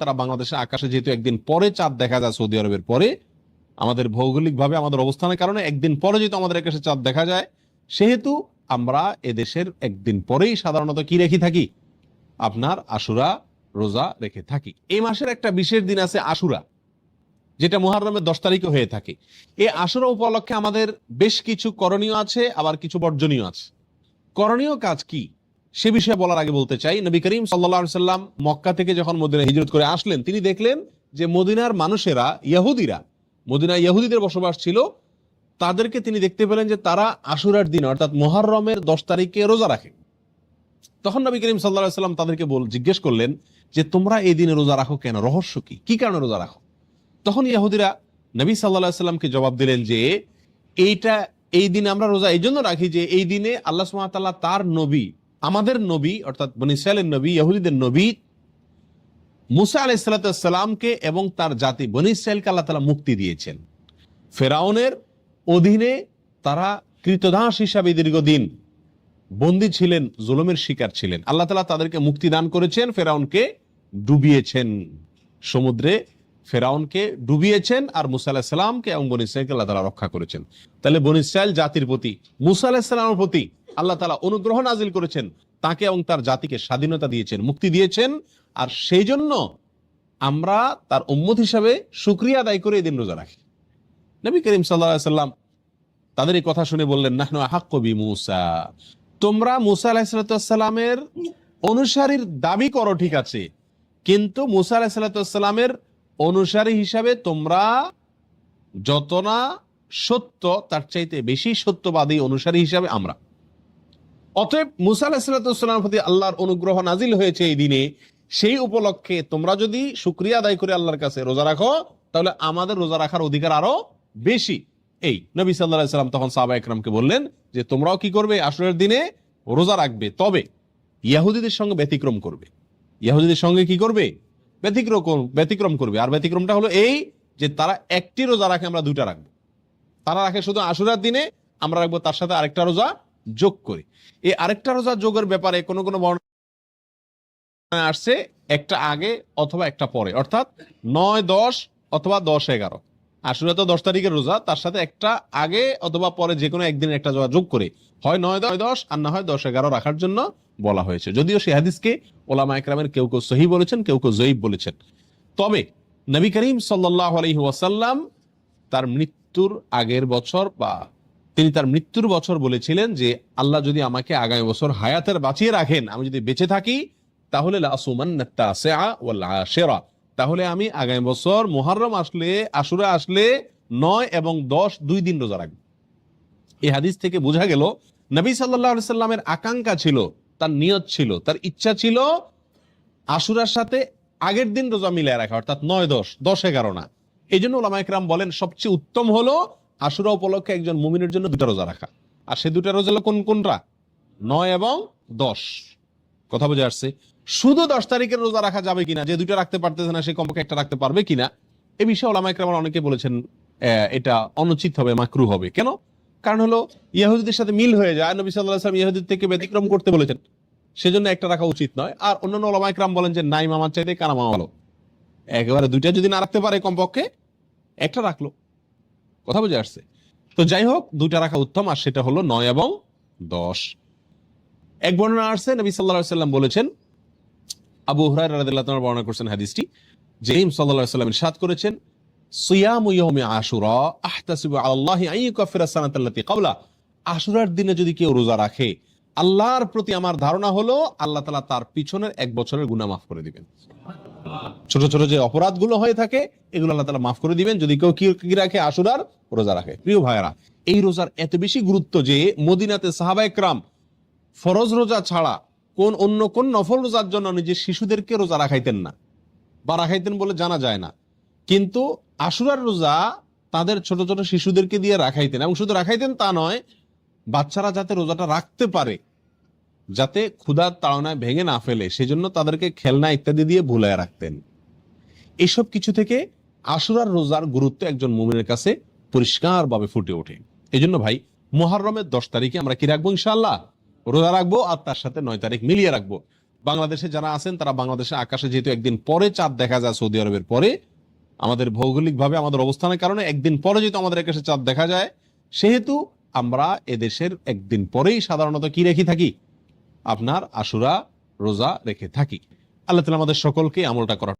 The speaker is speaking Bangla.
তারা বাংলাদেশের আকাশে যেহেতু একদিন পরে চাঁদ দেখা যায় সৌদি আরবের পরে, আমাদের ভৌগোলিকভাবে আমাদের অবস্থানের কারণে একদিন পরে যেহেতু আমাদের আকাশে চাঁদ দেখা যায়, সেহেতু আমরা এদেশের একদিন পরেই সাধারণত কি রেখে থাকি, আপনার আশুরা রোজা রেখে থাকি। এই মাসের একটা বিশেষ দিন আছে আশুরা, যেটা মুহররমের 10 তারিখে হয়ে থাকে। এই আশুরা উপলক্ষে আমাদের বেশ কিছু করণীয় আছে, আবার কিছু বর্জনীয় আছে। করণীয় কাজ কি সে বিষয়ে বলার আগে বলতে চাই, নবী করিম সাল্লাল্লাহু আলাইহি সাল্লাম মক্কা থেকে যখন মদিনায় হিজরত করে আসলেন, তিনি দেখলেন যে মদিনার মানুষেরা, ইহুদিরা, মদিনায় ইহুদিদের বসবাস ছিল, তাদেরকে তিনি দেখতে পেলেন যে তারা আশুরার দিন অর্থাৎ মুহররমের 10 তারিখে রোজা রাখে। তখন নবী করিম সাল্লাল্লাহু আলাইহি সাল্লাম তাদেরকে জিজ্ঞেস করলেন যে তোমরা এই দিনে রোজা রাখো কেন, রহস্য কি, কি কারণে রোজা রাখো? তখন ইহুদিরা নবী সাল্লাল্লাহু আলাইহি সাল্লামকে জবাব দিলেন যে এই দিনে আমরা রোজা এই জন্য রাখি যে এই দিনে আল্লাহ সুবহানাহু ওয়া তাআলা তার নবী, আমাদের নবী অর্থাৎ বনী ইসরাঈলের নবী, ইহুদিদের নবী মুসা আলাইহিস সালামকে এবং তার জাতি বনী ইসরাঈলকে আল্লাহ তাআলা মুক্তি দিয়েছেন। ফেরাউনের অধীনে তারা কৃতদাস হিসাবে দীর্ঘদিন বন্দী ছিলেন, জুলুমের শিকার ছিলেন। আল্লাহ তাআলা তাদেরকে মুক্তি দান করেছেন, ফেরাউনকে ডুবিয়েছেন, সমুদ্রে ফেরাউনকে ডুবিয়েছেন, আর মুসা আলাইহিস সালামকে এবং বনী ইসরাঈলকে আল্লাহ তাআলা রক্ষা করেছেন। তাহলে বনী ইসরাঈল জাতির প্রতি মুসা আলাইহিস সালামের প্রতি আল্লাহ তাআলা অনুগ্রহ নাজিল করেছেন, তাকে এবং তার জাতিকে স্বাধীনতা দিয়েছেন, মুক্তি দিয়েছেন। আর সেই জন্য আমরা তার উম্মত হিসাবে শুকরিয়া আদায় করে এই দিন রোজা রাখি। নবী করিম সাল্লাল্লাহু আলাইহি সাল্লাম তাদের এই কথা শুনে বললেন, নাহনু আহাক্কু বিমূসা, তোমরা মুসা আলাইহিস সালামের অনুসারীর দাবি করো ঠিক আছে, কিন্তু মুসা আলাইহিস সালামের অনুসারী হিসাবে তোমরা যত না সত্য, তার চাইতে বেশি সত্যবাদী অনুসারী হিসাবে আমরা। অতএব মুসা আলাইহিস সালামের প্রতি আল্লাহর অনুগ্রহ নাজিল হয়েছে এই দিনে, সেই উপলক্ষে তোমরা যদি শুকরিয়া আদায় করে আল্লাহর কাছে রোজা রাখো, তাহলে আমাদের রোজা রাখার অধিকার আরো বেশি। এই নবী সাল্লাল্লাহু আলাইহি সাল্লাম তখন সাহাবা একরামকে বললেন যে তোমরাও কি করবে, আশুরার দিনে রোজা রাখবে, তবে ইহুদিদের সঙ্গে ব্যতিক্রম করবে। ইহুদিদের সঙ্গে কি করবে, ব্যতিক্রম করবে। আর ব্যতিক্রমটা হলো এই যে তারা একটি রোজা রাখে, আমরা দুইটা রাখবো। তারা রাখে শুধু আশুরার দিনে, আমরা রাখবো তার সাথে আরেকটা রোজা যোগ করে। এই আরেকটা রোজা যোগের ব্যাপারে কোনো কোনো বর্ণনা আসছে একটা আগে অথবা একটা পরে, অর্থাৎ 9-10 অথবা 10-11। আশুরা তো 10 তারিখের রোজা, তার সাথে একটা আগে অথবা পরে যে কোনো একদিন একটা যোগ করে হয় 9-10 আর না হয় 10-11 রাখার জন্য বলা হয়েছে। যদিও সেই হাদিসকে ওলামা একরামের কেউ কেউ সহিহ বলেছেন, কেউ কেউ যঈফ বলেছেন। তবে নবী করিম সাল্লাল্লাহু আলাইহি ওয়াসাল্লাম তার মৃত্যুর আগের বছর বা তিনি তার মৃত্যুর বছর বলেছিলেন যে আল্লাহ যদি আমাকে আগামী বছর হায়াতের বাঁচিয়ে রাখেন, আমি যদি বেঁচে থাকি, তাহলে লাসুমান্না তাসিআ ওয়াল আশিরা, তাহলে আমি আগামী বছর মুহররম আসলে, আশুরা আসলে 9 এবং 10 দুই দিন রোজা রাখবো। এই হাদিস থেকে বোঝা গেল নবী সাল্লাল্লাহু আলাইহি সাল্লামের আকাঙ্ক্ষা ছিল, তার নিয়ত ছিল, তার ইচ্ছা ছিল আশুরার সাথে আগের দিন রোজা মিলিয়ে রাখা, অর্থাৎ 9-10, 10-11 না। এই জন্য ওলামা ইকরাম বলেন সবচেয়ে উত্তম হলো আশুরা উপলক্ষে একজন মুমিনের জন্য 2টা রোজা রাখা। আর সে 2টা রোজা হলো কোনটা, 9 এবং 10। কথা বোঝা আসছে? শুধু 10 তারিখের রোজা রাখা যাবে কিনা, যে 2টা রাখতে পারতেছে না সে কমপক্ষে একটা রাখতে পারবে কিনা, এ বিষয়ে ওলামা ইকরাম অনেকে বলেছেন এটা অনুচিত হবে, মাকরুহ হবে। কেন? কারণ হলো ইহুদিদের সাথে মিল হয়ে যায়, নবী সাল্লাল্লাহু আলাইহি ওয়াসাল্লাম ইহুদিদের থেকে ব্যতিক্রম করতে বলেছেন, সেজন্য একটা রাখা উচিত নয়। আর অন্যান্য ওলামা ইকরাম বলেন যে নাই মামার চাইতে কানা মামা ভালো, একেবারে 2টা যদি না রাখতে পারে কমপক্ষে একটা রাখলো। কথা বুঝে আসছে? তো যাই হোক, 2টা রাখা উত্তম, আর সেটা হলো 9 এবং 10। এক বর্ণনা আসছে নবী সাল্লাল্লাহু আলাইহি ওয়াসাল্লাম বলেছেন, আবু হুরায়রা রাদিয়াল্লাহু তাআলা বর্ণনা করেছেন হাদিসটি, যে নবী সাল্লাল্লাহু আলাইহি ওয়াসাল্লাম ইরশাদ করেছেন, সিয়ামু ইয়াউমি আশুরা আহতাসিবু আলাল্লাহি আন ইউকাফিরা সানাতাল্লাতী ক্বাবলা, আশুরার দিনে যদি কেউ রোজা রাখে, আল্লাহর প্রতি আমার ধারণা হলো আল্লাহ তাআলা তার পিছনের 1 বছরের গুনাহ মাফ করে দিবেন। ছোট ছোট যে অপরাধগুলো হয়ে থাকে এগুলো আল্লাহ তাআলা মাফ করে দিবেন যদি কেউ কি রাখে, আশুরার রোজা রাখে। প্রিয় ভাইয়েরা, এই রোজার এত বেশি গুরুত্ব যে মদিনাতে সাহাবা একরাম ফরজ রোজা ছাড়া অন্য কোন নফল রোজার জন্য নিজের শিশুদেরকে রোজা রাখাইতেন না, বা রাখাইতেন বলে জানা যায় না। কিন্তু আশুরার রোজা তাদের ছোট ছোট শিশুদেরকে দিয়ে রাখাইতেন, এবং শুধু রাখাইতেন তা নয়, বাচ্চারা যাতে রোজাটা রাখতে পারে, যাতে ক্ষুধার তাড়নায় ভেঙে না ফেলে, সেজন্য তাদেরকে খেলনা ইত্যাদি দিয়ে ভুলায় রাখতেন। এসব কিছু থেকে আশুরার রোজার গুরুত্ব একজন মুমিনের কাছে পরিষ্কারভাবে ফুটে ওঠে। এই জন্য ভাই, মুহররমের 10 তারিখে আমরা কি রাখবো? ইনশাআল্লাহ রোজা রাখবো, আর তার সাথে 9 তারিখ মিলিয়ে রাখবো। বাংলাদেশে যারা আছেন তারা বাংলাদেশে আকাশে যেহেতু একদিন পরে চাঁদ দেখা যায় সৌদি আরবের পরে, আমাদের ভৌগোলিকভাবে আমাদের অবস্থানের কারণে একদিন পরে যেহেতু আমাদের আকাশে চাঁদ দেখা যায়, সেহেতু আমরা এদেশের একদিন পরেই সাধারণত কি রেখে থাকি, আপনার আশুরা রোজা রেখে থাকি। আল্লাহ তাআলা আমাদের সকলকে আমলটা করার